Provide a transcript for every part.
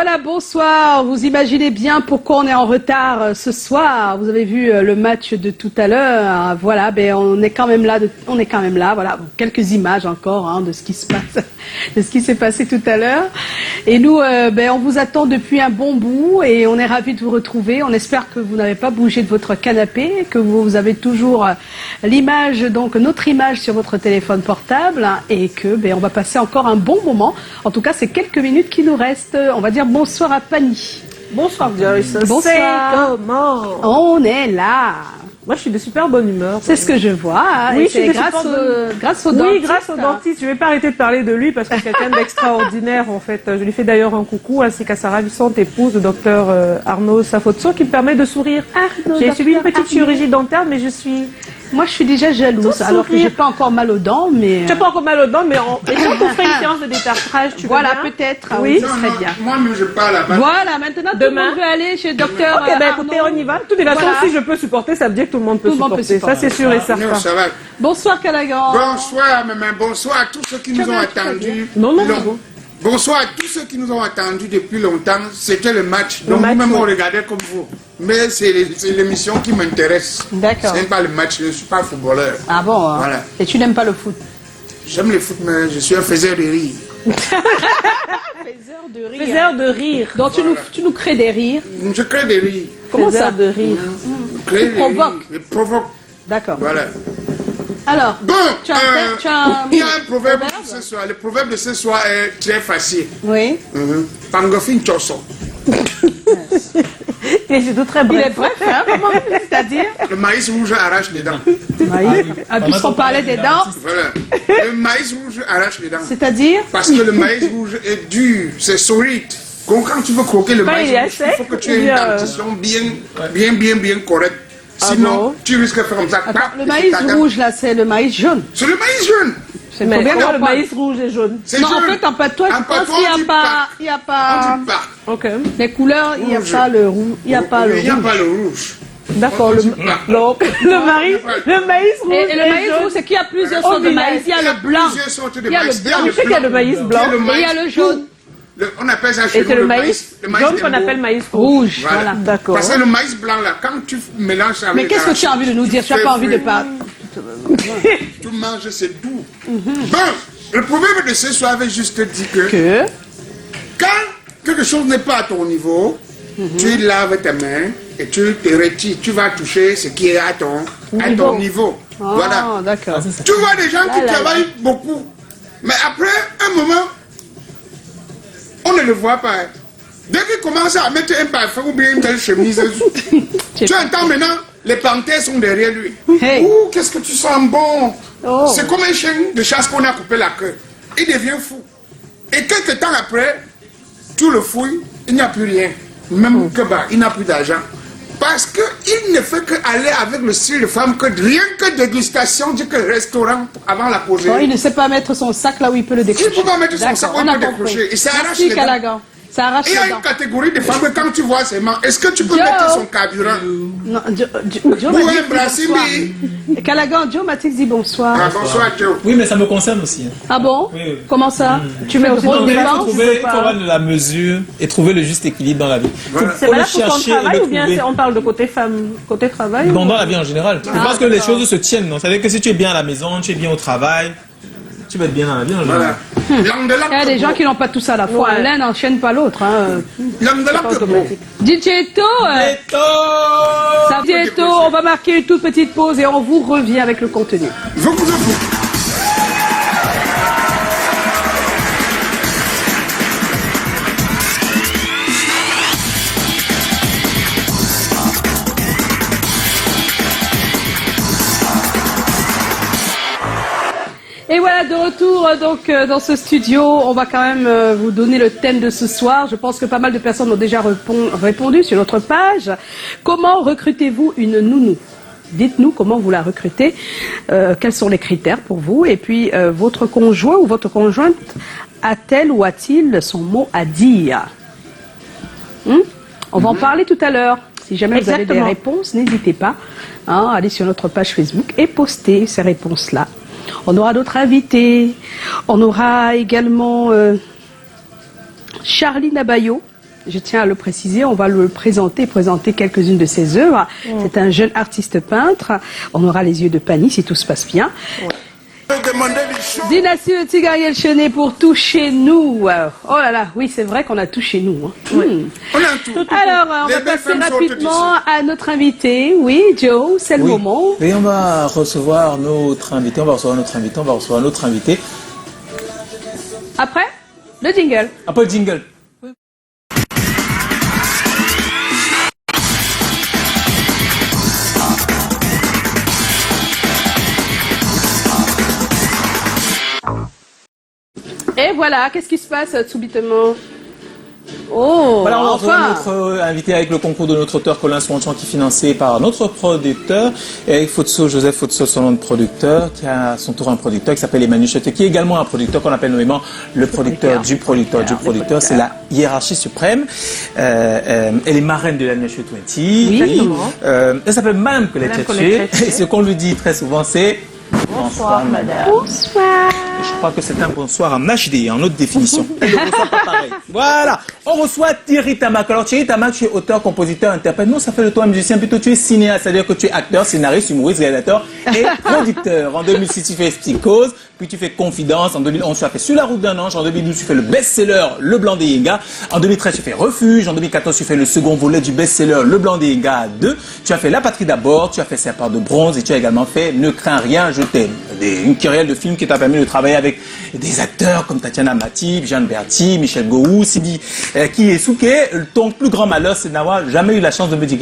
voilà, bonsoir. Vous imaginez bien pourquoi on est en retard ce soir. Vous avez vu le match de tout à l'heure. Voilà, ben on est quand même là. Voilà, quelques images encore de ce qui se passe, de ce qui s'est passé tout à l'heure. Et nous, on vous attend depuis un bon bout et on est ravis de vous retrouver. On espère que vous n'avez pas bougé de votre canapé, que vous avez toujours l'image, donc notre image sur votre téléphone portable, et que on va passer encore un bon moment. En tout cas, c'est quelques minutes qui nous restent. On va dire bonsoir à Pani. Bonsoir Joyce. Bonsoir. Comment? On est là. Moi, je suis de super bonne humeur. C'est ce que je vois. Oui, c'est grâce au dentiste. Oui, grâce au dentiste. Je ne vais pas arrêter de parler de lui parce que c'est quelqu'un d'extraordinaire, en fait. Je lui fais d'ailleurs un coucou, ainsi qu'à sa ravissante épouse, le docteur Arnaud Safotso, qui me permet de sourire. J'ai subi une petite chirurgie dentaire, mais je suis... Moi, je suis déjà jalouse, alors que j'ai pas encore mal aux dents, mais... Tu n'as pas encore mal aux dents, mais et quand on ferait une séance de détartrage, tu voilà, peut-être. Oui, ce serait bien. Moi-même, je parle là-bas. Voilà, maintenant, tout le monde veut aller chez le docteur Ok, écoutez, on y va. De toute façon, Voilà. si je peux supporter, ça veut dire que tout le monde peut Tout le monde peut supporter. Ça, c'est sûr et Non, certain. ça va. Bonsoir, Calagan. Bonsoir, maman. Bonsoir à tous ceux qui nous ont attendus. Non, non, Long- non. Bonsoir à tous ceux qui nous ont attendus depuis longtemps. C'était le match. Le Donc, match, nous-mêmes, on oui. regardait comme vous. Mais c'est l'émission qui m'intéresse. D'accord. Ce n'est pas le match. Je ne suis pas footballeur. Ah bon, hein. Voilà. Et tu n'aimes pas le foot? J'aime le foot, mais je suis un faiseur de rire. Faiseur de rire. Faiseur de rire. Donc tu nous crées des rires. Je crée des rires. Comment ça? Faiseur de rire. Je crée des provoque. rires. Je provoque. D'accord. Voilà. Alors, Bon, tu as un il y a un proverbe ce soir. Le proverbe de ce soir est très facile. Oui. Pangofin Chosso. Et c'est tout très Il bref. est bref, hein, comment? C'est-à-dire? Le maïs rouge arrache les dents. Ah, puisqu'on parlait des dents, Voilà. Le maïs rouge arrache les dents. c'est-à-dire? Parce que le maïs rouge est dur, c'est solide. Donc quand tu veux croquer le Pas maïs il est rouge, il faut que tu aies une bien, dentition bien correcte. Ah Sinon, bon? tu risques de faire comme ça. Le maïs rouge, là, c'est le maïs jaune. C'est le maïs jaune. C'est Mais faut bien comment le comprendre. maïs rouge et jaune? C'est Non, en jaune. fait, en patois, En je pense patois, qu'il on n'y dit a pas. pas, On dit pas. Ok. les couleurs, il n'y a Rouge. pas le rouge, il n'y a pas le Il n'y a rouge. pas le rouge. D'accord. On Le dit pas. donc, le maïs rouge Et le maïs jaune. rouge, c'est qu'il y a plusieurs Oh, sortes de mais maïs. Il y a le blanc, Plusieurs sortes de Il y a le maïs. blanc. Je sais qu'il y a le maïs blanc. Il y a le et il y a le jaune. On appelle ça Et chez c'est nous le maïs jaune des qu'on mots. appelle maïs rouge. Rouge, Voilà. voilà. D'accord. Parce que le maïs blanc là, quand tu mélanges ça avec Mais qu'est-ce que tu as envie de nous dire? Tu n'as pas envie de parler. tu manges, c'est doux. Bon, le proverbe de ce soir avait juste dit que Que? quand quelque chose n'est pas à ton niveau, tu laves tes mains et tu te retires. Tu vas toucher ce qui est à ton niveau. Voilà. Ah, d'accord. Tu vois des gens qui travaillent beaucoup, mais après un moment, on ne le voit pas. Dès qu'ils commencent à mettre un parfum ou bien une belle chemise, tu entends maintenant, les panthères sont derrière lui. Hey. Ouh, qu'est-ce que tu sens bon. Oh. C'est comme un chien de chasse qu'on a coupé la queue. Il devient fou. Et quelques temps après, tu le fouilles, il n'y a plus rien. Même que il n'a plus d'argent. Parce qu'il ne fait qu'aller avec le style de femme que rien que dégustation, dit que restaurant avant la poser. Bon, il ne sait pas mettre son sac là où il peut le Il ne décrocher. peut pas mettre son D'accord, sac où on il a peut compris. décrocher. Et ça arrache Merci, les dents. Calagan. Ça arrache Il y a les une dents. catégorie de femmes que quand tu vois ses mains, est-ce que tu peux Joe. mettre son carburant? Non, Joe Ou m'a dit un bonsoir. brassimi? Calagan, Joe Matix dit bonsoir. Ah, bonsoir, Joe. Oui, mais ça me concerne aussi. Ah bon? Oui, oui. Comment ça? Tu mets aussi trop ton de Il faut défense? trouver, il faut avoir de la mesure et trouver le juste équilibre dans la vie. Voilà. C'est Faut valable le pour ton chercher et travail le ou bien trouver. on parle de côté femme, côté travail Dans ou- la vie en général. Je pense que les choses se tiennent. C'est-à-dire que si tu es bien à la maison, tu es bien au travail, tu vas être bien dans la vie en général. Voilà. Langue de Il y a des gens qui n'ont pas tout ça à la fois. Ouais. L'un n'enchaîne pas l'autre. Hein. Langue de pas automatique. Djetto, ça Djetto, on va marquer une toute petite pause et on vous revient avec le contenu. Je vous écoute. Et voilà, de retour donc dans ce studio, on va quand même vous donner le thème de ce soir. Je pense que pas mal de personnes ont déjà répondu sur notre page. Comment recrutez-vous une nounou? Dites-nous comment vous la recrutez, quels sont les critères pour vous, et puis votre conjoint ou votre conjointe a-t-elle ou a-t-il son mot à dire? On va en parler tout à l'heure. Si jamais vous avez des Exactement. réponses, n'hésitez pas à aller sur notre page Facebook et poster ces réponses-là. On aura d'autres invités. On aura également Charlie Nabayo je tiens à le préciser, on va le présenter quelques-unes de ses œuvres. C'est un jeune artiste peintre. On aura les yeux de Pani si tout se passe bien. Dynastie le Tigre Ariel Chenet pour tout chez nous. Oh là là, oui, c'est vrai qu'on a tout chez nous. Hein. On a tout. Alors, on va passer rapidement à notre invité. Oui, Joe, c'est le moment. Et on va recevoir notre invité, on va recevoir notre invité. Après, le jingle. Après le jingle. Et voilà, qu'est-ce qui se passe subitement? Oh, voilà, on va retrouver enfin. notre invité avec le concours de notre auteur Colin Swanchan qui est financé par notre producteur, Eric Fotso, Joseph Fotso, son nom de producteur, qui a à son tour un producteur qui s'appelle Emmanuel Chete, qui est également un producteur qu'on appelle nommément le producteur du producteur du producteur. C'est la hiérarchie suprême. Elle est marraine de la Niache 20. Oui, elle s'appelle Madame Colette Tchetché. Et ce qu'on lui dit très souvent, c'est bonsoir, madame. Bonsoir. Je crois que c'est un bonsoir en HD, en haute définition. Bonsoir, pas pareil. Voilà. On reçoit Thierry Tamac. Alors Thierry Tamac, tu es auteur, compositeur, interprète. Non, ça fait de toi un musicien. Plutôt, tu es cinéaste, c'est-à-dire que tu es acteur, scénariste, humoriste, réalisateur et producteur. En 2006, tu fais Psychose. Puis tu fais Confidence. En 2011, tu as fait Sur la route d'un ange. En 2012, tu fais le best-seller Le Blanc des Yenga. En 2013, tu fais Refuge. En 2014, tu fais le second volet du best-seller Le Blanc des Yenga 2. Tu as fait La Patrie d'abord. Tu as fait Serpent de bronze. Et tu as également fait Ne crains rien, je t'aime. Une kyrielle de films qui t'a permis de travailler avec des acteurs comme Tatiana Matib, Jeanne Berthy, Michel Gohou, Sidi Kiesuke. Ton plus grand malheur, c'est d'avoir jamais eu la chance de me dire.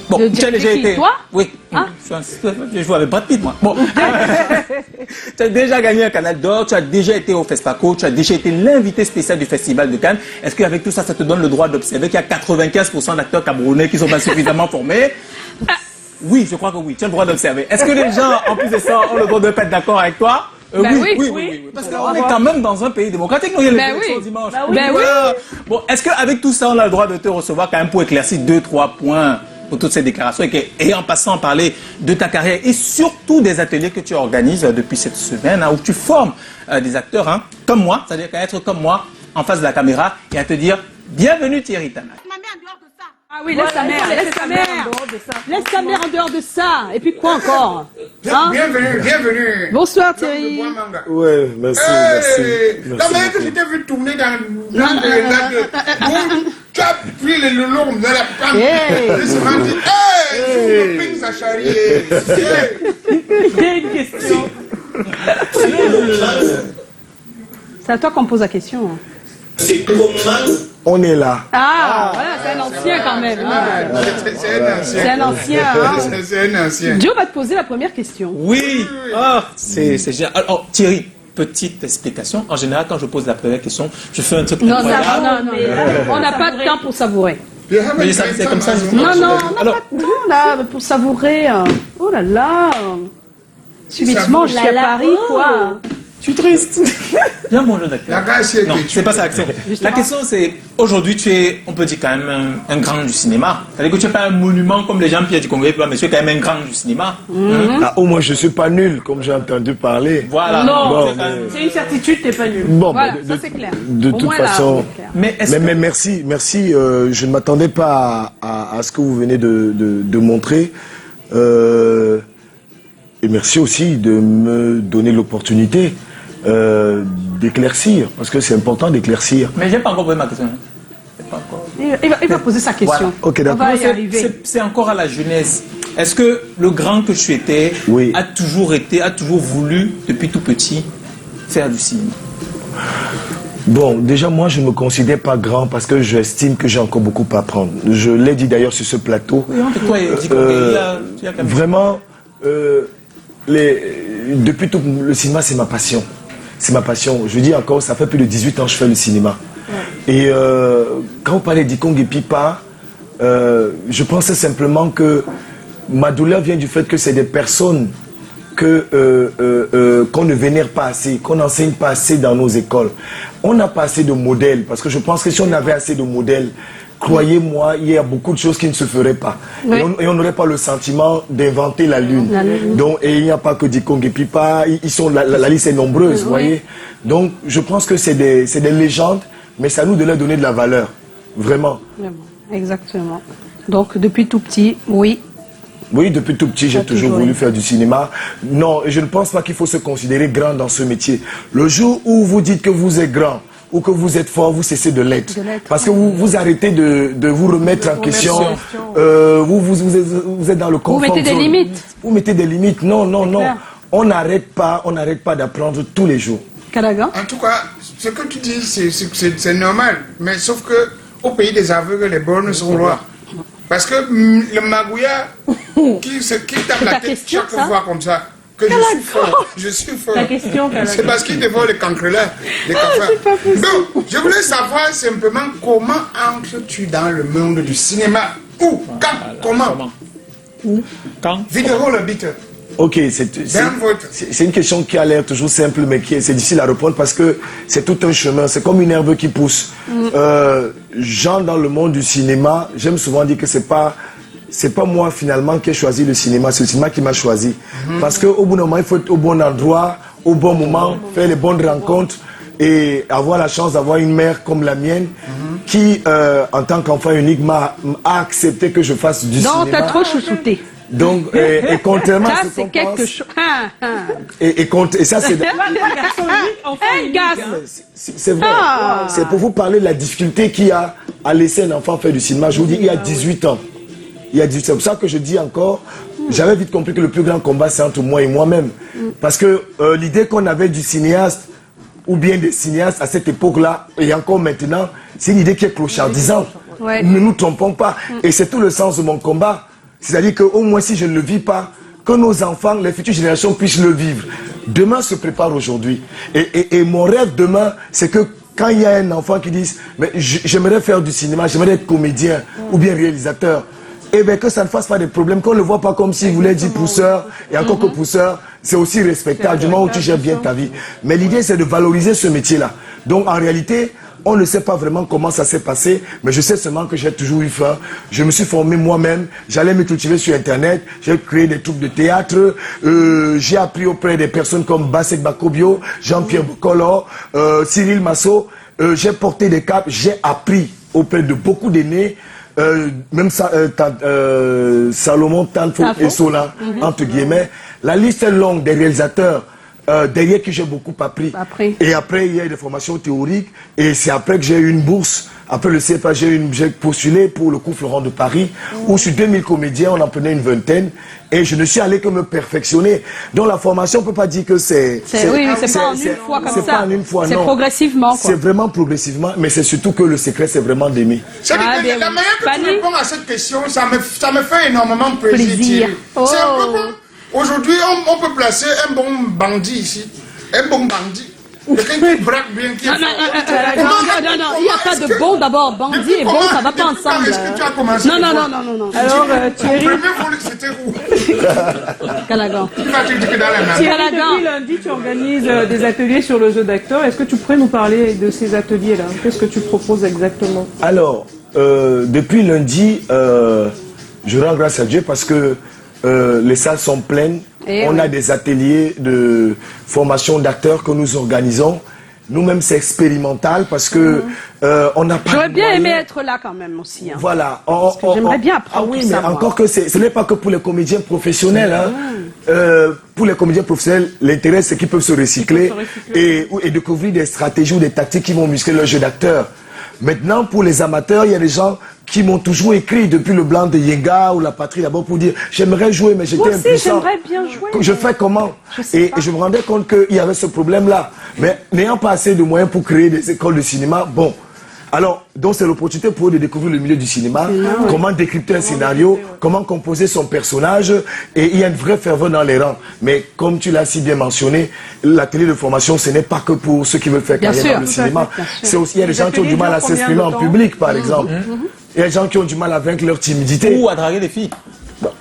Bon, tu as déjà été. Toi? Oui. Hein? Je joue avec Brad Pitt, moi. Bon. Tu as déjà gagné un Canal d'Or, tu as déjà été au FESPACO, tu as déjà été l'invité spécial du Festival de Cannes. Est-ce qu'avec tout ça, ça te donne le droit d'observer qu'il y a 95% d'acteurs camerounais qui ne sont pas suffisamment formés? Oui, je crois que oui, tu as le droit d'observer. Est-ce que les gens, en plus de ça, ont le droit de ne pas être d'accord avec toi? Oui. Parce qu'on est quand même dans un pays démocratique. Nous, il y a les élections dimanche. Bon, est-ce qu'avec tout ça, on a le droit de te recevoir quand même pour éclaircir 2-3 points pour toutes ces déclarations et en passant à parler de ta carrière et surtout des ateliers que tu organises depuis cette semaine où tu formes des acteurs comme moi, c'est-à-dire qu'à être comme moi en face de la caméra et à te dire bienvenue Thierry Tamac. Ah oui, laisse ta mère. Laisse ta mère en dehors de ça. Et puis quoi encore? Bienvenue. Bonsoir Thierry. Ouais, merci. La manière que je t'ai vu tourner dans tu as pris le long de la panne. Je me suis dit, je me sa charrier. J'ai une question. C'est à toi qu'on pose la question. C'est comment on est là. Ah, voilà, c'est un ancien quand même. C'est un ancien. C'est un ancien. Joe va te poser la première question. Oui. C'est génial. Alors Thierry, petite explication. En général, quand je pose la première question, je fais un truc incroyable. Non. On n'a pas de temps pour savourer. Mais c'est comme ça. Non, on n'a pas de temps là pour savourer. Oh là là. Subitement, je suis à Paris, quoi. Je suis triste. Viens manger d'acteur. Non, c'est pas ça, Axel. La question, c'est, aujourd'hui, tu es, on peut dire quand même un grand du cinéma. C'est-à-dire que tu n'es pas un monument comme les Jean-Pierre du Congrès, mais tu es quand même un grand du cinéma. Au moins, je ne suis pas nul, comme j'ai entendu parler. Voilà. Non, c'est une certitude, tu n'es pas nul. Bon, voilà, ça c'est clair. De toute façon, mais merci. Je ne m'attendais pas à ce que vous venez de montrer. Et merci aussi de me donner l'opportunité d'éclaircir, parce que c'est important d'éclaircir. Mais j'ai pas encore posé ma question. Il va poser sa question. Voilà. Ok, d'accord. On va y arriver. C'est encore à la jeunesse. Est-ce que le grand que tu étais a toujours voulu, depuis tout petit, faire du cinéma? Bon, déjà, moi, je ne me considère pas grand parce que j'estime que j'ai encore beaucoup à apprendre. Je l'ai dit d'ailleurs sur ce plateau. Vraiment, depuis tout, le cinéma, c'est ma passion. C'est ma passion. Je dis encore, ça fait plus de 18 ans que je fais le cinéma. Et quand on parlait d'Ikong et Pipa, je pensais simplement que ma douleur vient du fait que c'est des personnes qu'on ne vénère pas assez, qu'on n'enseigne pas assez dans nos écoles. On n'a pas assez de modèles, parce que je pense que si on avait assez de modèles, croyez-moi, il y a beaucoup de choses qui ne se feraient pas. Oui. Et on n'aurait pas le sentiment d'inventer la Lune. Donc, et il n'y a pas que Dikong et Pipa, la liste est nombreuse, vous voyez. Donc, je pense que c'est des légendes, mais c'est à nous de leur donner de la valeur. Vraiment. Vraiment, exactement. Donc, depuis tout petit, oui. Oui, depuis tout petit, j'ai toujours voulu aimé. faire du cinéma. Non, je ne pense pas qu'il faut se considérer grand dans ce métier. Le jour où vous dites que vous êtes grand ou que vous êtes fort, vous cessez de l'être. Parce que vous arrêtez de vous remettre en question. Vous êtes dans le confort. Vous mettez des limites. Vous mettez des limites. Non, non, non. clair. On n'arrête pas d'apprendre tous les jours. Calagan. En tout cas, ce que tu dis, c'est normal. Mais sauf que au pays des aveugles, les bornes sont loin. Parce que le magouilla qui tape la ta tête question, chaque ça fois comme ça, que je suis fort. Ta question, Calagan. C'est parce qu'il dévore les cancrelins, les cafards. Donc, je voulais savoir simplement comment entres-tu dans le monde du cinéma? Où? Quand? Comment? Où? Quand? Vidéo le beat. Ok, Dans votre... c'est une question qui a l'air toujours simple, mais c'est difficile à répondre parce que c'est tout un chemin. C'est comme une herbe qui pousse. Genre dans le monde du cinéma, j'aime souvent dire que c'est pas moi finalement qui ai choisi le cinéma, c'est le cinéma qui m'a choisi. Parce qu'au bout d'un moment, il faut être au bon endroit, au bon moment, faire les bonnes rencontres et avoir la chance d'avoir une mère comme la mienne qui, en tant qu'enfant unique, a accepté que je fasse du cinéma. Non, t'as trop chouchouté. Donc, et contrairement à Ça, ce c'est qu'on quelque pense, chose. et ça, c'est... Un gars. C'est vrai. Ah. C'est pour vous parler de la difficulté qu'il y a à laisser un enfant faire du cinéma. Je vous dis, il y a 18 ans. Il y a 18 ans. C'est pour ça que je dis encore, j'avais vite compris que le plus grand combat, c'est entre moi et moi-même. Parce que l'idée qu'on avait du cinéaste, ou bien des cinéastes à cette époque-là, et encore maintenant, c'est une idée qui est clochardisante. Ouais. Ne nous trompons pas. Et c'est tout le sens de mon combat. C'est-à-dire qu'au moins, si je ne le vis pas, que nos enfants, les futures générations puissent le vivre. Demain se prépare aujourd'hui. Et mon rêve demain, c'est que quand il y a un enfant qui dit « mais j'aimerais faire du cinéma, j'aimerais être comédien ou bien réalisateur », et bien que ça ne fasse pas de problème, qu'on ne le voit pas comme s'il voulait dire pousseur, et encore que pousseur, c'est aussi respectable du moment où tu gères bien ta vie. Mais l'idée, c'est de valoriser ce métier-là. Donc en réalité, on ne sait pas vraiment comment ça s'est passé, mais je sais seulement que j'ai toujours eu faim. Je me suis formé moi-même, j'allais me cultiver sur Internet, j'ai créé des troupes de théâtre, j'ai appris auprès des personnes comme Basek Bakobio, Jean-Pierre Bokolo, Cyril Masso, j'ai porté des capes, j'ai appris auprès de beaucoup d'aînés, même Salomon, Tanfo et Sola, entre guillemets. La liste est longue des réalisateurs derrière qui j'ai beaucoup appris. Et après, il y a eu des formations théoriques. Et c'est après que j'ai eu une bourse. Après le CFA, j'ai postulé pour le cours Florent de Paris, où sur 2000 comédiens, on en prenait une vingtaine. Et je ne suis allé que me perfectionner. Donc la formation, on ne peut pas dire que c'est... Oui, c'est pas en une fois comme ça. C'est pas en une fois, non. C'est progressivement, quoi. C'est vraiment progressivement, mais c'est surtout que le secret, c'est vraiment d'aimer. La manière que tu réponds à cette question, ça me fait énormément plaisir. C'est un peu comme... Aujourd'hui, on peut placer un bon bandit ici. Un bon bandit. Quelqu'un qui braque bien, qui est non, il n'y a pas de bon d'abord. Bandit et bon, ça ne va pas ensemble. Est-ce que tu as commencé? Non. Alors, Thierry... Le premier volet, c'était où? Calagan. Thierry, depuis lundi, tu organises des ateliers sur le jeu d'acteur. Est-ce que tu pourrais nous parler de ces ateliers-là? Qu'est-ce que tu proposes exactement? Alors, depuis lundi, je rends grâce à Dieu parce que les salles sont pleines. On a des ateliers de formation d'acteurs que nous organisons. Nous-mêmes, c'est expérimental parce que on n'a pas. J'aurais bien aimé être là quand même aussi. Hein. Voilà. J'aimerais bien apprendre. Ah oui, tout mais ça, encore que ce n'est pas que pour les comédiens professionnels. Hein. Pour les comédiens professionnels, l'intérêt c'est qu'ils peuvent se recycler, et découvrir des stratégies ou des tactiques qui vont muscler leur jeu d'acteur. Maintenant, pour les amateurs, il y a des gens qui m'ont toujours écrit depuis le blanc de Yenga ou la patrie d'abord pour dire j'aimerais jouer mais j'étais impuissant. J'aimerais bien jouer. Je fais comment? Et je me rendais compte qu'il y avait ce problème-là. Mais n'ayant pas assez de moyens pour créer des écoles de cinéma, bon. Alors, donc c'est l'opportunité pour eux de découvrir le milieu du cinéma, comment décrypter un scénario, comment composer son personnage, et il y a une vraie ferveur dans les rangs. Mais comme tu l'as si bien mentionné, l'atelier de formation, ce n'est pas que pour ceux qui veulent faire carrière dans le cinéma. C'est aussi, il y a des gens qui ont du mal à s'exprimer en public, par exemple. Il y a des gens qui ont du mal à vaincre leur timidité. Ou à draguer des filles.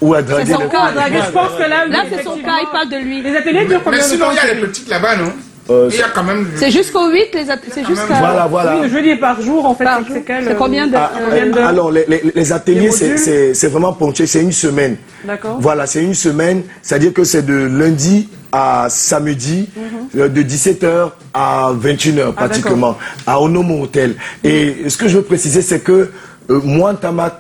Ou à draguer des filles. Je pense que là c'est son cas, il parle de lui. Les ateliers durent combien de temps? Mais sinon, il y a les petites là-bas, non? Il y a quand même... C'est jusqu'au 8, c'est jusqu'à... Voilà. Oui, je dis par jour, en fait. C'est combien d'heures? Alors, les ateliers, c'est vraiment ponctué, c'est une semaine. D'accord. Voilà, c'est une semaine, c'est-à-dire que c'est de lundi à samedi, de 17h à 21h pratiquement, à Onomo Hotel. Et ce que je veux préciser, c'est que moi, Ntamak,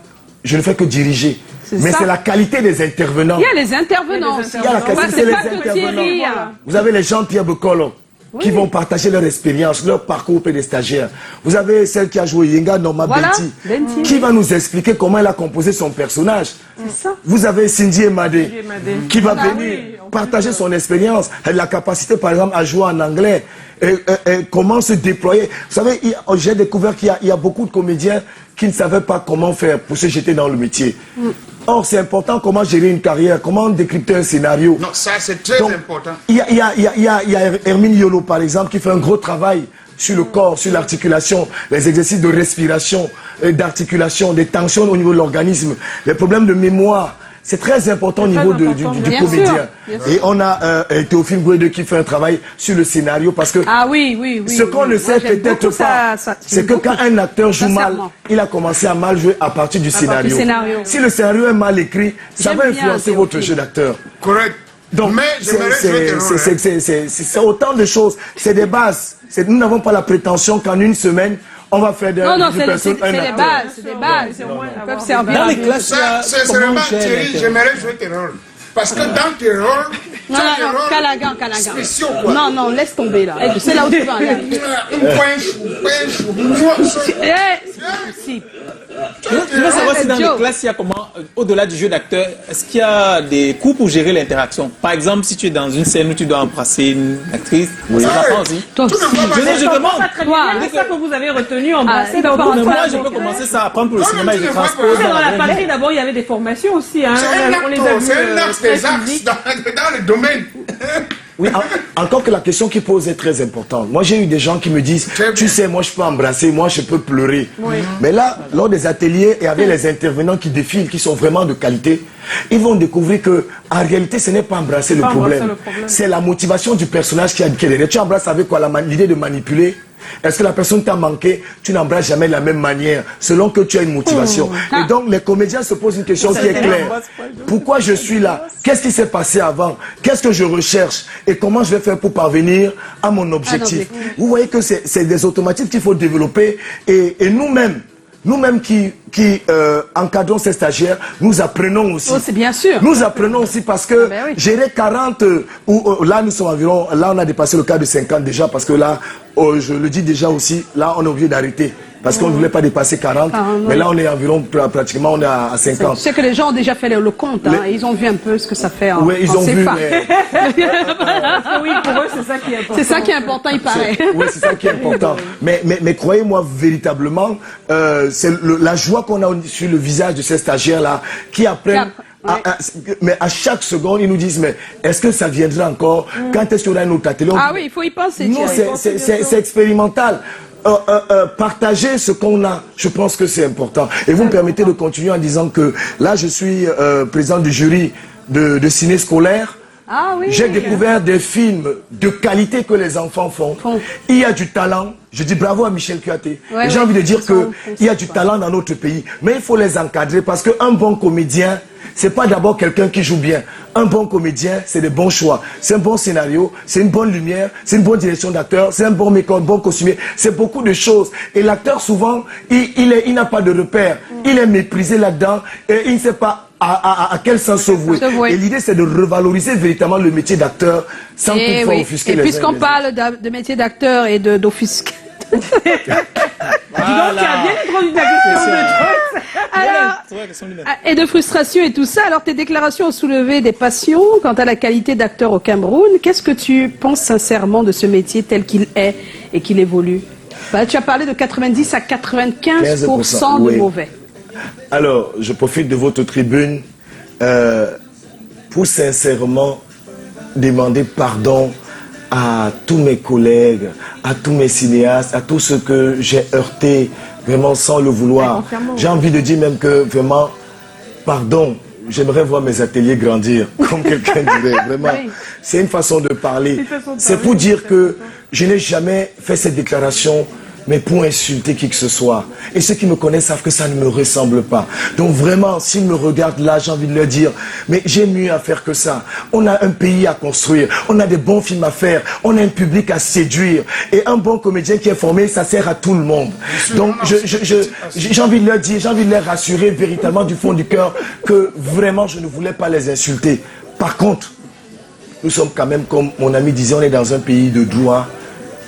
je ne fais que diriger. Mais c'est la qualité des intervenants. Il y a les intervenants aussi. Il y a la qualité C'est des pas que intervenants. Thierry. Vous avez les gens Pierre Bocolo qui vont partager leur expérience, leur parcours auprès des stagiaires. Vous avez celle qui a joué Yenga Norma Voilà, Benti, qui va nous expliquer comment elle a composé son personnage. Ça. Vous avez Cindy Emade qui va venir partager son expérience, la capacité par exemple à jouer en anglais, et comment se déployer. Vous savez, j'ai découvert qu'il y a beaucoup de comédiens qui ne savaient pas comment faire pour se jeter dans le métier. Or, c'est important comment gérer une carrière, comment décrypter un scénario. Non, ça c'est très important. Il y a Hermine Yolo, par exemple, qui fait un gros travail sur le corps, sur l'articulation, les exercices de respiration, d'articulation, des tensions au niveau de l'organisme, les problèmes de mémoire. C'est très important au niveau du comédien. Et on a Théophile Gouede qui fait un travail sur le scénario parce que ce qu'on ne sait peut-être pas, c'est que quand un acteur joue mal, il a commencé à mal jouer à partir du scénario. Si le scénario est mal écrit, ça va influencer votre jeu d'acteur. Correct. Donc, mais c'est autant de choses. C'est des bases. Nous n'avons pas la prétention qu'en une semaine, on va faire c'est des bases, c'est des bases. Ils peuvent servir. Dans les classes, c'est vraiment, Thierry, j'aimerais jouer tes rôles. Parce que dans tes rôles, non, Calagan. spéciaux, quoi. Non, laisse tomber là. C'est là où tu vas. Je veux savoir si dans les classes, il y a comment, au-delà du jeu d'acteur, est-ce qu'il y a des cours pour gérer l'interaction? Par exemple, si tu es dans une scène où tu dois embrasser une actrice, ça apprend aussi. Je demande. C'est ça que vous avez retenu, embrasser Moi, je peux commencer ça à apprendre pour le cinéma et je transpose. Dans la patrie, d'abord, il y avait des formations aussi. C'est un axe des axes dans le domaine. Oui, encore que la question qu'il pose est très importante. Moi, j'ai eu des gens qui me disent, tu sais, moi, je peux embrasser, moi, je peux pleurer. Oui. Mais là, lors des ateliers et avec les intervenants qui défilent, qui sont vraiment de qualité, ils vont découvrir que, en réalité, ce n'est pas embrasser le problème. C'est la motivation du personnage qui est derrière. Tu embrasses avec quoi? L'idée de manipuler? Est-ce que la personne t'a manqué? Tu n'embrasses jamais de la même manière, selon que tu as une motivation. Et donc, les comédiens se posent une question qui est claire. Pourquoi je suis là? Qu'est-ce qui s'est passé avant? Qu'est-ce que je recherche? Et comment je vais faire pour parvenir à mon objectif? Vous voyez que c'est des automatismes qu'il faut développer. Et nous-mêmes qui encadrons ces stagiaires, nous apprenons aussi. Oh, c'est bien sûr. Nous apprenons aussi parce que gérer 40, là nous sommes environ, là on a dépassé le cas de 50 déjà parce que là, je le dis déjà aussi, là on est obligé d'arrêter. Parce qu'on ne voulait pas dépasser 40, mais là on est environ, pratiquement on est à 50. Je sais que les gens ont déjà fait le compte, et ils ont vu un peu ce que ça fait en Oui, ils ont vu, oui, pour eux c'est ça qui est important. C'est ça qui est important, il paraît. Oui, c'est ça qui est important. Mais croyez-moi véritablement, c'est la joie qu'on a sur le visage de ces stagiaires-là, qui apprennent... mais à chaque seconde, ils nous disent, mais est-ce que ça viendra encore? Quand est-ce qu'il y aura un autre atelier? Ah oui, il faut y penser. Non, c'est expérimental. Partager ce qu'on a, je pense que c'est important. Et vous me permettez de continuer en disant que là, je suis président du jury de ciné scolaire. Ah oui. J'ai découvert des films de qualité que les enfants font. Il y a du talent. Je dis bravo à Michel Kouyaté. J'ai envie de dire qu'il y a du talent dans notre pays. Mais il faut les encadrer parce qu'un bon comédien, c'est pas d'abord quelqu'un qui joue bien. Un bon comédien, c'est des bons choix. C'est un bon scénario, c'est une bonne lumière, c'est une bonne direction d'acteur, c'est un bon make-up, un bon costumier. C'est beaucoup de choses. Et l'acteur, souvent, il n'a pas de repère. Il est méprisé là-dedans et il ne sait pas à quel sens se vouer. Et l'idée, c'est de revaloriser véritablement le métier d'acteur sans toutefois offusquer les uns. Et puisqu'on parle de métier d'acteur et d'offusquer. Voilà. Donc, tu as bien introduit la question de alors, et de frustration et tout ça. Alors, tes déclarations ont soulevé des passions quant à la qualité d'acteur au Cameroun. Qu'est-ce que tu penses sincèrement de ce métier tel qu'il est et qu'il évolue? Tu as parlé de 90 à 95% de mauvais. Alors, je profite de votre tribune pour sincèrement demander pardon à tous mes collègues, à tous mes cinéastes, à tous ceux que j'ai heurtés, vraiment sans le vouloir. J'ai envie de dire même que vraiment, pardon, j'aimerais voir mes ateliers grandir, comme quelqu'un dirait, vraiment. C'est une façon de parler. C'est pour dire que je n'ai jamais fait cette déclaration mais pour insulter qui que ce soit. Et ceux qui me connaissent savent que ça ne me ressemble pas. Donc vraiment, s'ils me regardent là, j'ai envie de leur dire, mais j'ai mieux à faire que ça. On a un pays à construire, on a des bons films à faire, on a un public à séduire. Et un bon comédien qui est formé, ça sert à tout le monde. Donc j'ai envie de leur dire, j'ai envie de les rassurer véritablement du fond du cœur que vraiment je ne voulais pas les insulter. Par contre, nous sommes quand même, comme mon ami disait, on est dans un pays de droit.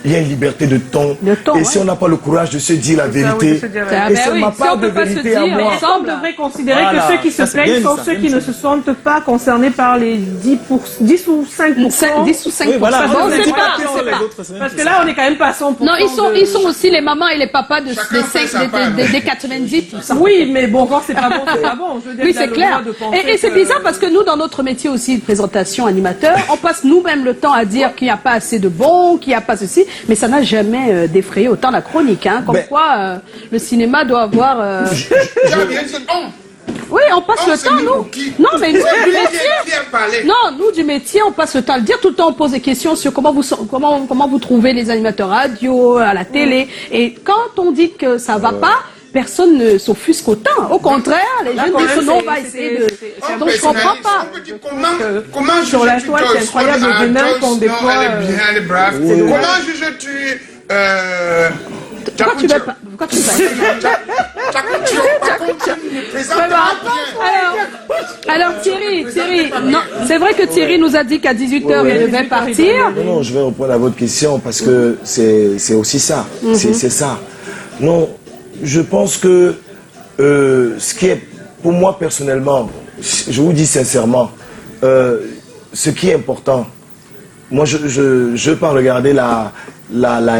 Il y a une liberté de ton. Et si on n'a pas le courage de se dire la vérité, et c'est ma part de vérité à moi. On devrait considérer que ceux qui se plaignent sont ceux qui ne se sentent pas concernés par les 10 ou 5%. 10 ou 5%. Oui, voilà. Bon, c'est pas. Parce que là, on n'est quand même pas 100%. Non, ils sont aussi les mamans et les papas des 90%. Oui, mais bon, quand c'est pas bon, c'est pas bon. Je veux dire, Oui, c'est clair. Et c'est bizarre parce que nous, dans notre métier aussi de présentation animateur, on passe nous-mêmes le temps à dire qu'il n'y a pas assez de bons, qu'il n'y a pas ceci, mais ça n'a jamais défrayé autant la chronique. Hein, comme quoi, le cinéma doit avoir... Tu as bien dit on. Oui, on passe le temps, nous. Non, mais nous, du métier... Non, nous, du métier, on passe le temps à le dire. Tout le temps, on pose des questions sur comment vous trouvez les animateurs radio, à la télé. Et quand on dit que ça va pas... Personne ne s'offusque autant. Au contraire, les jeunes disent non, on va essayer de... Donc je comprends pas. Comment sur la toile, c'est incroyable le venin qu'on déploie. Elle est bien, elle est brave. Comment juges-tu... Pourquoi tu veux pas? Pourquoi tu veux pas? Alors Thierry, non, c'est vrai que Thierry nous a dit qu'à 18h il devait partir. Non, je vais répondre à votre question parce que c'est aussi ça. C'est ça. Non, je pense que ce qui est, pour moi personnellement, je vous dis sincèrement, ce qui est important, moi je veux pas regarder la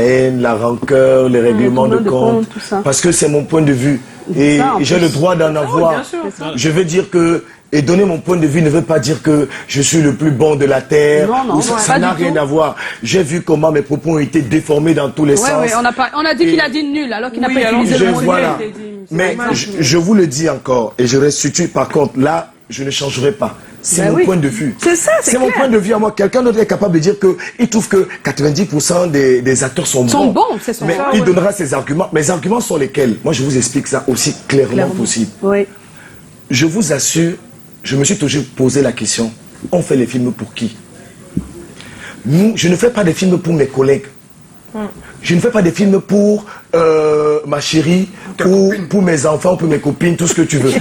haine, la rancœur, les règlements de compte, parce que c'est mon point de vue. Et j'ai le droit d'en avoir. Je veux dire que, et donner mon point de vue ne veut pas dire que je suis le plus bon de la terre. Non, ça n'a rien à voir. J'ai vu comment mes propos ont été déformés dans tous les sens. Oui, on a dit qu'il a dit nul alors qu'il n'a pas utilisé le mot nul. Mais je vous le dis encore, et je restitue par contre, là, je ne changerai pas. C'est mon point de vue. C'est ça, c'est mon point de vue à moi. Quelqu'un d'autre est capable de dire qu'il trouve que 90% des acteurs sont bons. Mais il donnera ses arguments. Mes arguments sont lesquels? Moi, je vous explique ça aussi clairement possible. Oui. Je vous assure, je me suis toujours posé la question, on fait les films pour qui? Je ne fais pas des films pour mes collègues. Je ne fais pas des films pour ma chérie, pour mes enfants, pour mes copines, tout ce que tu veux.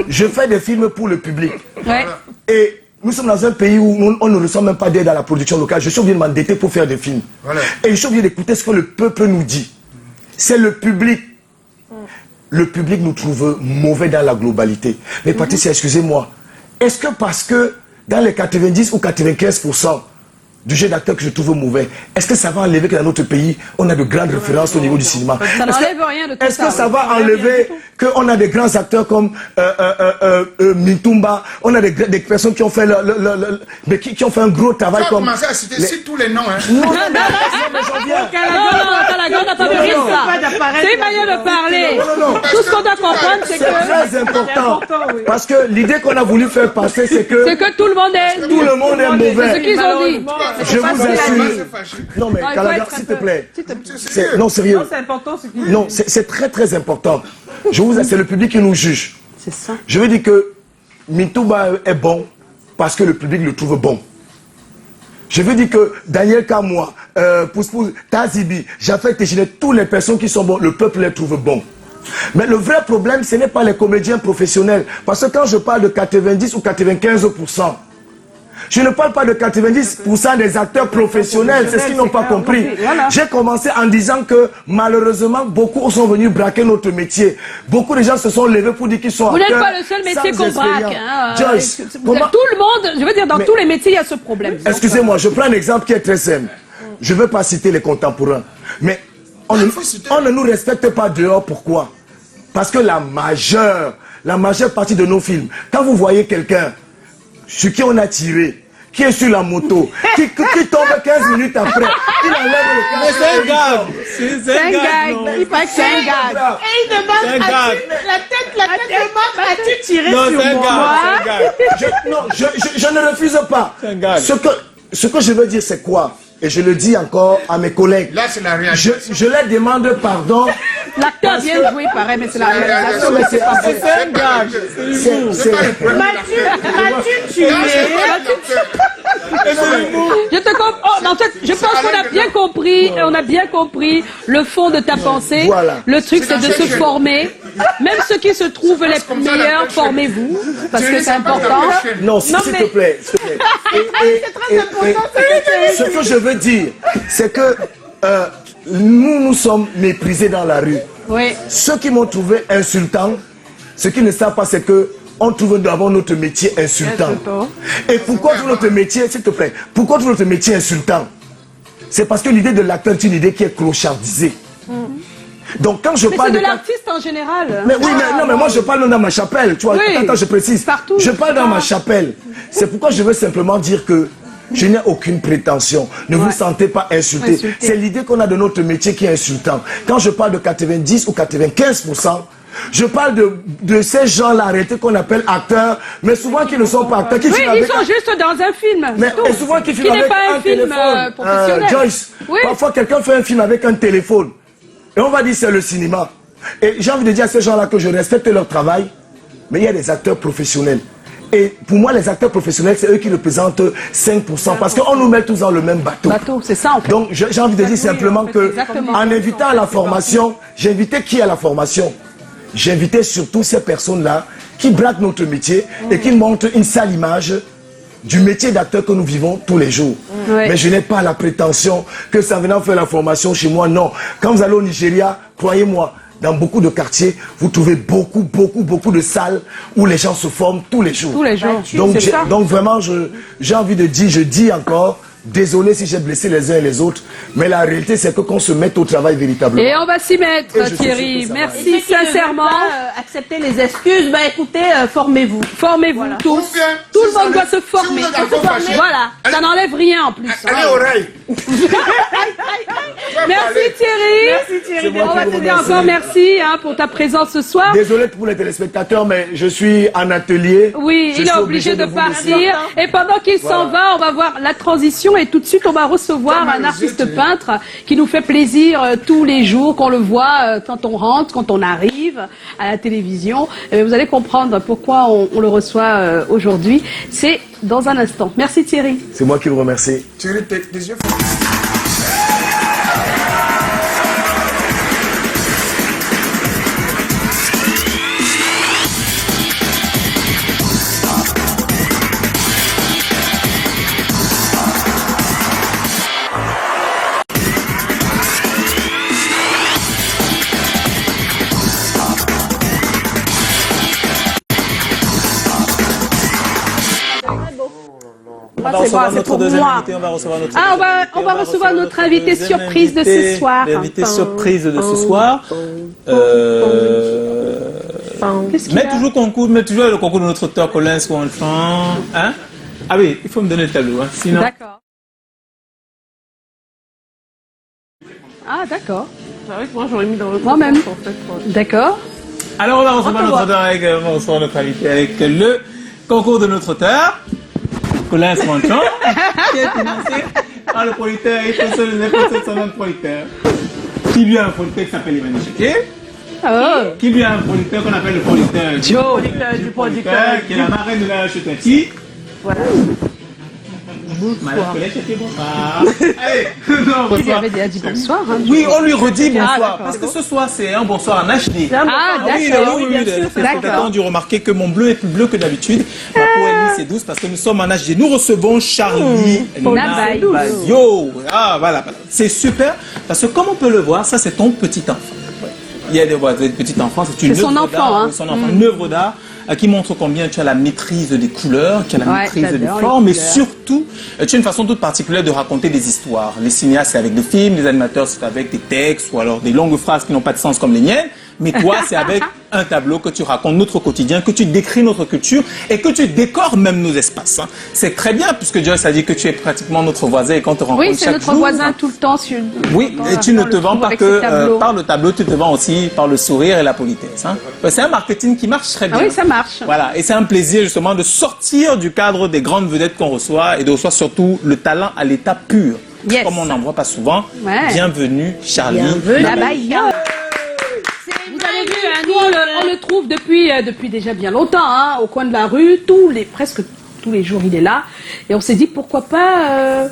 Je fais des films pour le public. Ouais. Et nous sommes dans un pays où on ne reçoit même pas d'aide à la production locale. Je suis obligé de m'endetter pour faire des films. Voilà. Et je suis obligé d'écouter ce que le peuple nous dit. C'est le public. Le public nous trouve mauvais dans la globalité. Mais Patricia, excusez-moi. Est-ce que parce que dans les 90 ou 95% du jeu d'acteur que je trouve mauvais, est-ce que ça va enlever que dans notre pays, on a de grandes références au niveau du cinéma? Ça n'enlève rien de tout ça. Est-ce que ça va enlever qu'on a des grands acteurs comme Mintumba, on a des personnes qui ont fait qui ont fait un gros travail comme... Tu as commencé à citer tous les noms, hein? Non, mais j'en viens. C'est une manière de parler. Tout ce qu'on doit comprendre, c'est que... C'est très important. Parce que l'idée qu'on a voulu faire passer, c'est que... C'est que tout le monde est... Tout le monde est mauvais. C'est ce qu'ils ont dit. Je vous assure. Non, mais Kalaga, s'il te plaît. Non, sérieux. Non, c'est important. Non, c'est très très important. Je vous assure, c'est le public qui nous juge. C'est ça. Je veux dire que Mintuba est bon parce que le public le trouve bon. Je veux dire que Daniel Kamoua, Pouspous, Tazibi, Jafet Téchiné, toutes les personnes qui sont bonnes, le peuple les trouve bons. Mais le vrai problème, ce n'est pas les comédiens professionnels. Parce que quand je parle de 90 ou 95%, je ne parle pas de 90% des acteurs professionnels, c'est ce qu'ils n'ont pas compris. J'ai commencé en disant que malheureusement, beaucoup sont venus braquer notre métier. Beaucoup de gens se sont levés pour dire qu'ils sont acteurs. Vous n'êtes pas le seul métier qu'on braque. Hein. Joyce, tout le monde, je veux dire, dans tous les métiers, il y a ce problème. Excusez-moi, je prends un exemple qui est très simple. Je ne veux pas citer les contemporains. Mais on ne nous respecte pas dehors. Pourquoi? Parce que la majeure partie de nos films, quand vous voyez quelqu'un sur qui on a tiré, qui est sur la moto, qui tombe 15 minutes après, il enlève le casque. Mais c'est un gars. C'est un gars. Il paraît que c'est un gars. Et il demande la tête demande, as-tu tiré sur moi? Non, je ne refuse pas. Ce que je veux dire, c'est quoi? et je le dis encore à mes collègues, Là, c'est la réalité. je leur demande pardon. L'acteur vient jouer pareil, mais c'est la réalisation. mais c'est pas C'est un gag. C'est pas le premier Mathieu, tu es... Je te comprends. Oh, en fait, je pense qu'on a bien compris, on a bien compris le fond de ta pensée. Voilà. Le truc, c'est de se chaîne. former. Même ceux qui se trouvent les comme ça, meilleurs, la chaîne. formez-vous, parce que Thierry, c'est ça passe important. la chaîne. Non, s'il te plaît. S'il te plaît. Ce que je veux dire, c'est que nous sommes méprisés dans la rue. Oui. Ceux qui m'ont trouvé insultant, ce qu'ils ne savent pas, c'est que on trouve d'abord notre métier insultant. Et pourquoi tout notre métier, s'il te plaît, pourquoi tout notre métier insultant? C'est parce que l'idée de l'acteur est une idée qui est clochardisée. Donc quand je Mais parle c'est de de l'artiste en général. mais oui, mais non, mais moi je parle dans ma chapelle, tu vois. Oui. Attends, je précise. Partout. Je parle dans ma chapelle. C'est pourquoi je veux simplement dire que je n'ai aucune prétention. Ne vous sentez pas insulté. Insulté. C'est l'idée qu'on a de notre métier qui est insultant. Quand je parle de 90 ou 95%, je parle de ces gens-là arrêtés qu'on appelle acteurs, mais souvent qui ne sont pas acteurs, qui Oui, filment ils avec sont juste dans un film. mais c'est tout. et souvent qui filment Qui n'est avec pas un un film téléphone. professionnel. Joyce, Oui. parfois quelqu'un fait un film avec un téléphone. Et on va dire c'est le cinéma. Et j'ai envie de dire à ces gens-là que je respecte leur travail, mais il y a des acteurs professionnels. Et pour moi, les acteurs professionnels, c'est eux qui représentent 5%, parce qu'on nous met tous dans le même bateau. C'est ça en fait. Donc j'ai envie de dire simplement que, exactement. en invitant à la formation, j'ai invité qui à la formation? J'ai invité surtout ces personnes-là qui braquent notre métier et qui montrent une sale image du métier d'acteur que nous vivons tous les jours. Ouais. Mais je n'ai pas la prétention que ça venant faire la formation chez moi, non. Quand vous allez au Nigeria, croyez-moi, dans beaucoup de quartiers, vous trouvez beaucoup de salles où les gens se forment tous les jours. Tous les jours. Donc vraiment, j'ai envie de dire, je dis encore, désolé si j'ai blessé les uns et les autres, mais la réalité c'est que qu'on se mette au travail véritablement. Et on va s'y mettre, Et je suis Thierry. sûr que ça va Merci Ceux qui ne veulent sincèrement. pas, accepter les excuses, bah écoutez, formez-vous. Formez-vous tous. Ou bien, Tout si le ça monde doit ne- se si former. vous êtes encore fâché, Voilà, ça n'enlève rien en plus. allez oreille. Merci Thierry. C'est moi On va qui te vous dire remercie. encore merci pour ta présence ce soir. Désolé pour les téléspectateurs, mais je suis en atelier. Oui, Je il est suis obligé de vous partir. laisser. Et pendant qu'il s'en va, on va voir la transition et tout de suite, on va recevoir un artiste peintre qui nous fait plaisir tous les jours, qu'on le voit quand on rentre, quand on arrive à la télévision. Et vous allez comprendre pourquoi on le reçoit aujourd'hui. C'est dans un instant. Merci Thierry. C'est moi qui vous remercie. Thierry, tes yeux. On va recevoir notre deuxième invité, on va recevoir notre Ah, deuxième invité, on va recevoir notre invité deuxième surprise de ce invité, soir. L'invité surprise de ce soir. Qu'est-ce qu'il Mets a toujours le concours de notre auteur Colin Swanchan. Hein? Ah oui, il faut me donner le tableau, hein, sinon. D'accord. Ah, d'accord. Ah oui, moi j'aurais mis dans le Moi-même. en fait. D'accord. Alors on va recevoir notre auteur avec, on va recevoir notre invité avec le concours de notre auteur, Colin Swanchan, qui est financé par le producteur et son nom de producteur. Qui lui a un producteur qui s'appelle Emmanuel Cheké, Oh. qui lui a un producteur qu'on appelle le producteur Joe. Du producteur. qui est la marraine de la Chetati. Voilà. Madame Colin Cheké, bonsoir. Allez, non, Il lui bonsoir. avait déjà dit bonsoir. Hein, Oui, on lui redit bonsoir, d'accord. parce que ce soir c'est un bonsoir en HD. Ah, Oui, d'accord. oui, bien les sûr, téléspectateurs d'accord. ont dû remarquer que mon bleu est plus bleu que d'habitude. Ma peau est lisse et douce parce que nous sommes en HD. Nous recevons Charlie Nabaye. Nabayo. Ah, voilà. C'est super parce que comme on peut le voir, ça c'est ton petit enfant. Il y a des petits enfants, c'est une C'est son œuvre enfant, d'art, hein. oui, son enfant, une œuvre d'art qui montre combien tu as la maîtrise des couleurs, tu as la Ouais, maîtrise des j'adore les formes, et couleurs. surtout, tu as une façon toute particulière de raconter des histoires. Les cinéastes, c'est avec des films, les animateurs, c'est avec des textes, ou alors des longues phrases qui n'ont pas de sens comme les miennes. Mais toi, c'est avec un tableau que tu racontes notre quotidien, que tu décris notre culture et que tu décores même nos espaces. Hein. C'est très bien, puisque Joyce a dit que tu es pratiquement notre voisin et qu'on te rencontre Oui, c'est chaque notre jour. voisin tout le temps. Oui, et tu ne te vends pas que par le tableau, tu te vends aussi par le sourire et la politesse. Hein. C'est un marketing qui marche très bien. Ah oui, ça marche. Voilà, et c'est un plaisir justement de sortir du cadre des grandes vedettes qu'on reçoit et de recevoir surtout le talent à l'état pur. Yes. comme on n'en voit pas souvent. Ouais. Bienvenue, Charlie. Bienvenue Nabaïa. Nabaïa. Vous avez vu, nous on le trouve depuis déjà bien longtemps, hein, au coin de la rue, presque tous les jours il est là. Et on s'est dit pourquoi pas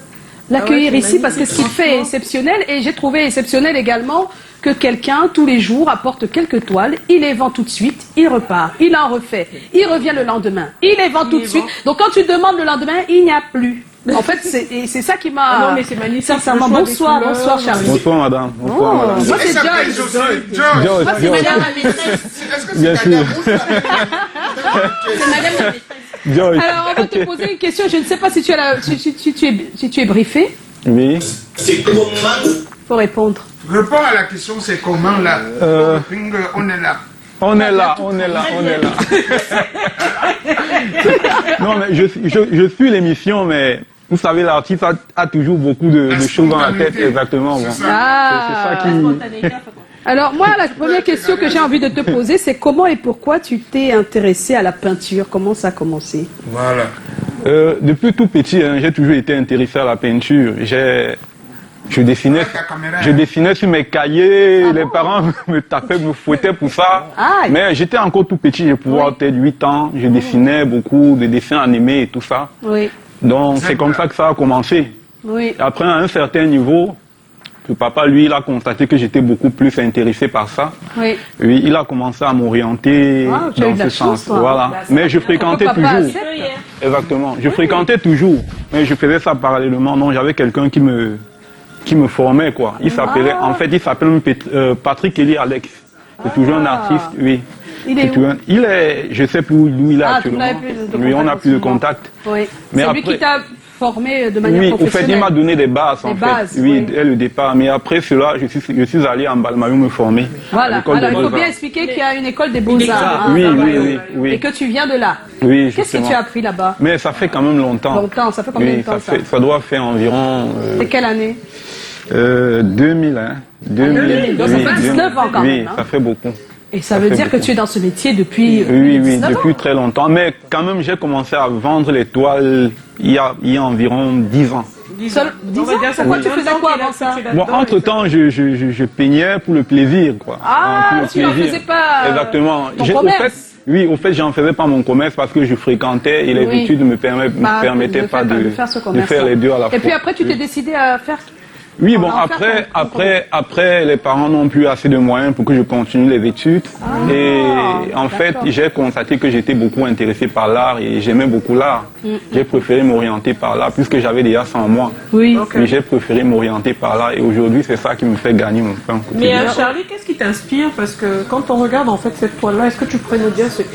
l'accueillir ici parce que ce qu'il fait est exceptionnel. Et j'ai trouvé exceptionnel également que quelqu'un tous les jours apporte quelques toiles, il les vend tout de suite, il repart, il en refait, il revient le lendemain, il les vend tout de suite. Donc quand tu demandes le lendemain, il n'y a plus. En fait, c'est ça qui m'a... non, mais c'est magnifique. Sincèrement, bonsoir Charlie. Bonsoir madame. Bonsoir, madame. Moi c'est Il s'appelle Joyce. Joyce. Joyce, Moi c'est Joyce. madame la maîtresse. Est-ce que Bien c'est sûr. C'est madame la maîtresse. Joyce. Alors, on va te poser une question. Je ne sais pas si tu es briefé. Oui. Faut répondre. Réponds à la question, c'est comment là on est là. On est là, on est là, on est là. Non, mais je suis l'émission, mais vous savez, l'artiste a toujours beaucoup de choses dans la tête, exactement. Bon. C'est ça. Ah. C'est ça qui... Alors, moi, la première question que j'ai envie de te poser, c'est comment et pourquoi tu t'es intéressé à la peinture? Comment ça a commencé? Voilà. Depuis tout petit, hein, j'ai toujours été intéressé à la peinture. Je dessinais sur mes cahiers, les parents me tapaient, me fouettaient pour ça. Ah, mais j'étais encore tout petit, je pouvais avoir peut-être 8 ans. Je dessinais beaucoup de dessins animés et tout ça. Oui, Donc c'est comme ça que ça a commencé. oui. Après, à un certain niveau, le papa, lui, il a constaté que j'étais beaucoup plus intéressé par ça. Oui. Oui, il a commencé à m'orienter Ah, tu as eu dans de la ce chance, sens. toi. Voilà. Mais je fréquentais Pourquoi papa toujours. accepte? Exactement. Je fréquentais toujours. Mais je faisais ça parallèlement. Non, j'avais quelqu'un qui me formait, quoi. Il s'appelait, en fait, il s'appelle Patrick Eli Alex. C'est toujours un artiste, oui. Il est C'est où? toujours il est, je sais plus où il est Ah, tu actuellement. n'avais plus de Oui, on n'a contact plus de en ce moment. contact. Oui. Mais C'est lui après- qui t'a formé de manière Oui, au fait, professionnelle. il m'a donné des bases, en Des fait. bases, Oui, oui. dès le départ. Mais après cela, je suis allé en Balmayo me former. à Voilà. l'école Alors, des il faut bien Beaux-Arts. expliquer qu'il y a une école des beaux-arts. Oui, hein, oui, oui, oui. Et que tu viens de là. Oui, Qu'est-ce que justement. tu as appris là-bas? Mais ça fait quand même longtemps. Longtemps, ça fait combien de Oui, temps ça? ça doit faire environ C'est quelle année? 2000, hein. 2000. Donc ça fait 19 ans quand oui, même, hein. ça fait beaucoup. Et ça veut fait dire que beaucoup. tu es dans ce métier depuis Oui, 19 ans. depuis très longtemps. Mais quand même, j'ai commencé à vendre les toiles il y a environ 10 ans. 10 ans. Pourquoi tu faisais quoi avant ça? Bon, entre-temps, je peignais pour le plaisir, quoi. Ah, Pour le tu n'en plaisir. faisais pas, Exactement. ton Au commerce. fait, oui, au fait, j'en faisais pas mon commerce parce que je fréquentais et les Oui. études me permettaient pas de faire ce de commerce. faire les deux à la fois. Et puis après, tu t'es Oui. décidé à faire. Oui, On bon, va en faire après, les parents n'ont plus assez de moyens pour que je continue les études. Et en fait, d'accord. j'ai constaté que j'étais beaucoup intéressé par l'art et j'aimais beaucoup l'art. J'ai préféré m'orienter par là, puisque j'avais déjà ça en moi. Oui. Mais j'ai préféré m'orienter par là et aujourd'hui, c'est ça qui me fait gagner mon pain Mais quotidien. Charlie, qu'est-ce qui t'inspire? Parce que quand on regarde en fait cette toile-là, est-ce que tu pourrais nous dire ce qui...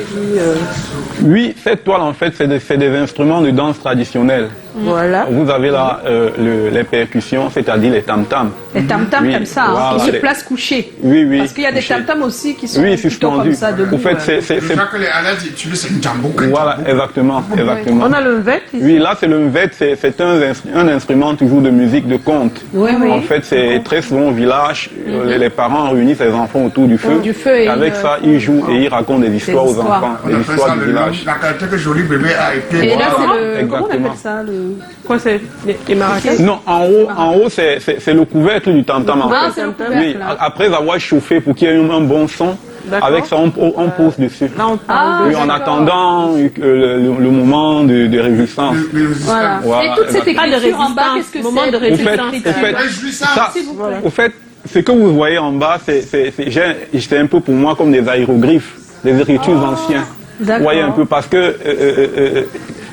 Oui, cette toile, en fait, c'est des instruments de danse traditionnels. Voilà. Vous avez là les percussions, c'est-à-dire les tam-tams. Les tam-tams Oui, comme ça, hein, voilà, qui se les- placent couchés. Oui, oui. Parce qu'il y a des couchés. tam-tams aussi qui sont Oui, plutôt comme suspendus. ça, debout. Au fait, c'est Je crois que les Alas utilisent un djambouka. Voilà, exactement, exactement. On a le vet ici. Oui, là c'est le mvet, c'est un instrument toujours de musique de conte. Oui, oui. En fait, c'est très souvent au village, les parents réunissent les enfants autour du feu. Du feu et avec ils, ça, ils jouent et ils racontent des histoires aux histoires. enfants, On des appelle histoires ça du le village. la qualité que Joli Bébé a été. Et là, Voilà, c'est le. Comment on exactement. appelle ça le... Quoi, c'est les maracas? Non, en haut c'est le couvercle du tam-tam en Ah, fait. c'est le couvercle, Oui, là. après avoir chauffé pour qu'il y ait un bon son, D'accord. avec ça on pose dessus. Là, on parle Oui, en d'accord. attendant le moment de réjouissance. Voilà. Voilà, Et toute cette exactement. écriture en bas, qu'est-ce que Moment de c'est? Au fait, résistance. Réjouissance. ça, S'il vous plaît. au fait, ce que vous voyez en bas, c'est un peu pour moi comme des aéroglyphes, des écritures anciennes. D'accord. Vous voyez un peu, parce que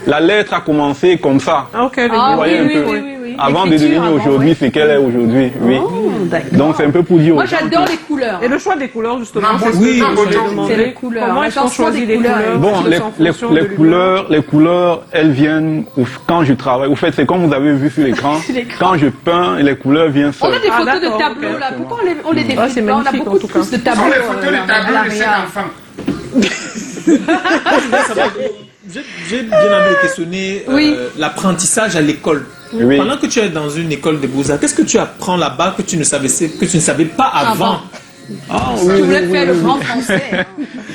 la lettre a commencé comme ça. Ah, ok, Ah, Vous voyez oui, un oui, peu. oui, oui, oui. Avant de L'écriture devenir avant, aujourd'hui oui. ce qu'elle est aujourd'hui. Oui. Oh, d'accord. Donc c'est un peu pour dire. Moi, aux gens j'adore que- les couleurs. Et le choix des couleurs, justement, Non, c'est ce oui, que je voulais c'est demander. les couleurs. Comment est-ce qu'on L'agencement choisit des les couleurs. couleurs? Bon, Est-ce que c'est en fonction de l'humeur? les couleurs, elles viennent quand je travaille. Au fait, c'est comme vous avez vu sur l'écran. Sur l'écran. Quand je peins, les couleurs viennent On a seules. des Ah, photos de d'accord, tableaux ok. là. Pourquoi on les défile c'est pas? On a magnifique, beaucoup en tout cas. plus de Ce tableaux. sont les photos des à tableaux de ces l'arrière. enfants. J'ai bien envie de questionner Oui. l'apprentissage à l'école. Oui. Pendant que tu es dans une école de beaux-arts, qu'est-ce que tu apprends là-bas que tu ne savais pas avant? Ah, Tu voulais faire le grand français. hein.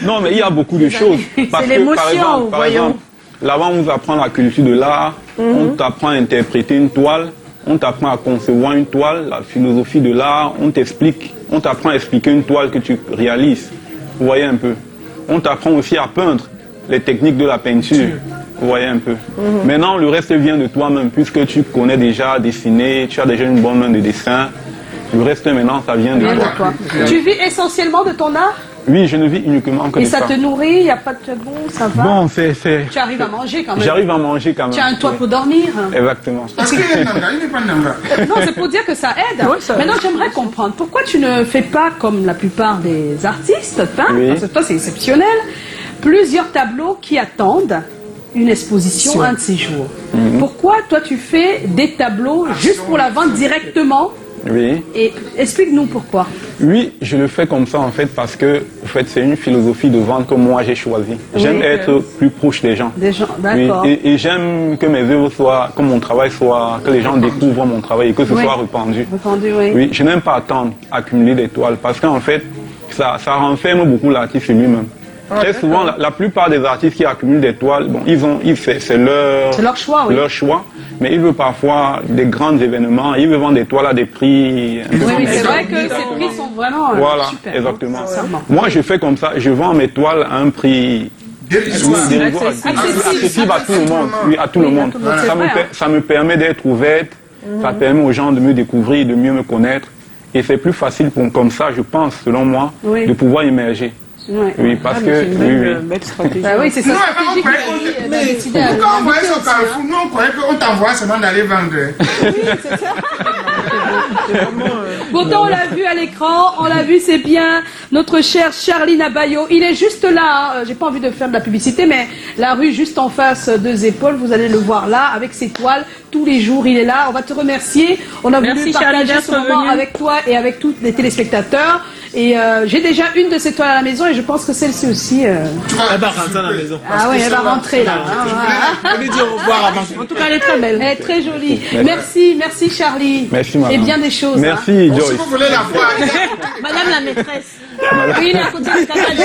Non, mais il y a beaucoup de choses. Parce que, l'émotion, par voyons. exemple, là-bas, on vous apprend la culture de l'art, on t'apprend à interpréter une toile, on t'apprend à concevoir une toile, la philosophie de l'art, on t'apprend à expliquer une toile que tu réalises. Vous voyez un peu. On t'apprend aussi à peindre les techniques de la peinture. Vous voyez un peu. Maintenant, le reste vient de toi-même, puisque tu connais déjà dessiner, tu as déjà une bonne main de dessin. Le reste maintenant, ça vient de toi. Tu vis essentiellement de ton art? Oui, je ne vis uniquement que de ça. Et ça te nourrit, il n'y a pas de bon, ça va? Bon, c'est... Tu arrives à manger quand même? J'arrive à manger quand même. Tu as un toit pour dormir? Exactement. Parce qu'il est Nanga, il n'est pas Nanga. Non, c'est pour dire que ça aide. Maintenant, j'aimerais comprendre pourquoi tu ne fais pas comme la plupart des artistes peintres, parce que toi, c'est exceptionnel, plusieurs tableaux qui attendent une exposition un de ces jours. Pourquoi toi, tu fais des tableaux juste pour la vente directement? Oui. Et explique-nous pourquoi. Oui, je le fais comme ça en fait parce que en fait, c'est une philosophie de vente que moi j'ai choisie. J'aime être plus proche des gens. Des gens, d'accord. Oui, et j'aime que mes œuvres soient, que mon travail soit, que les gens découvrent mon travail et que ce soit répandu. Répandu, oui. Oui, je n'aime pas attendre, accumuler des toiles parce qu'en fait, ça renferme beaucoup l'artiste lui-même. Très souvent, la plupart des artistes qui accumulent des toiles, bon, c'est leur choix, oui. Leur choix, mais ils veulent parfois des grands événements, ils veulent vendre des toiles à des prix. Oui, mais c'est vrai que ces prix sont vraiment super. Exactement. Moi, je fais comme ça, je vends mes toiles à un prix accessible à tout le monde. Oui, à tout le monde. Ça me permet d'être ouverte, ça permet aux gens de me découvrir, de mieux me connaître, et c'est plus facile comme ça, je pense, selon moi, de pouvoir émerger. Oui, parce que... C'est une belle stratégie. Oui, c'est ça. Pourquoi on voyait ce Carrefour? Nous, on croyait qu'on t'envoie seulement d'aller vendre. Oui, c'est ça. Pourtant, on l'a vu à l'écran, on l'a vu, c'est bien. Notre cher Charlie Nabayo, il est juste là. J'ai pas envie de faire de la publicité, mais la rue juste en face, Deux Épaules, vous allez le voir là, avec ses toiles. Tous les jours, il est là. On va te remercier. On a voulu partager ce moment avec toi et avec tous les téléspectateurs. Et j'ai déjà une de ces toiles à la maison et je pense que celle-ci aussi... Elle va rentrer à la maison. Ah oui, elle va rentrer là. On lui dit au revoir avant. En tout cas, elle est très belle. Elle est très jolie. Merci Charlie. Merci, madame. Et bien des choses. Merci, Joyce. Si vous voulez la voir, Madame la maîtresse. Oui, il est à côté du canal. Il y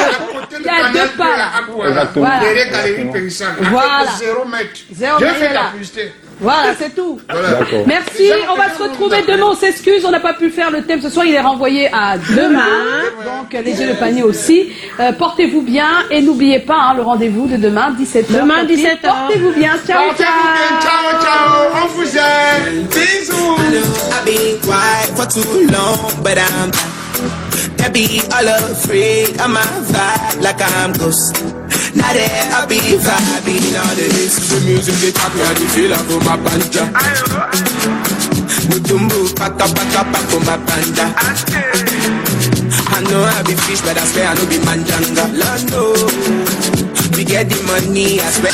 a deux pas. Exactement. Derrière Galerie Périssant. Voilà. 0 mètre. 0 J'ai mètre, fait là. la publicité. Voilà, c'est tout. D'accord. Merci, on va se retrouver demain, on s'excuse, on n'a pas pu faire le thème ce soir, il est renvoyé à demain, donc les yeux de panier aussi. Portez-vous bien et n'oubliez pas le rendez-vous de demain, 17h. Demain, 17h. Portez-vous bien, ciao, Portez-vous bien, ciao, ciao. On vous aime. Bisous. I've been quiet for too long, but I'm can't be all afraid. I'm a vibe like I'm ghost. Now that I be vibing all this. The music they talk me, I feel like for my banja. Mutumbu paka for my banda. I know I be fish, but I swear I know be manjanga. Lord, no, we get the money, I swear.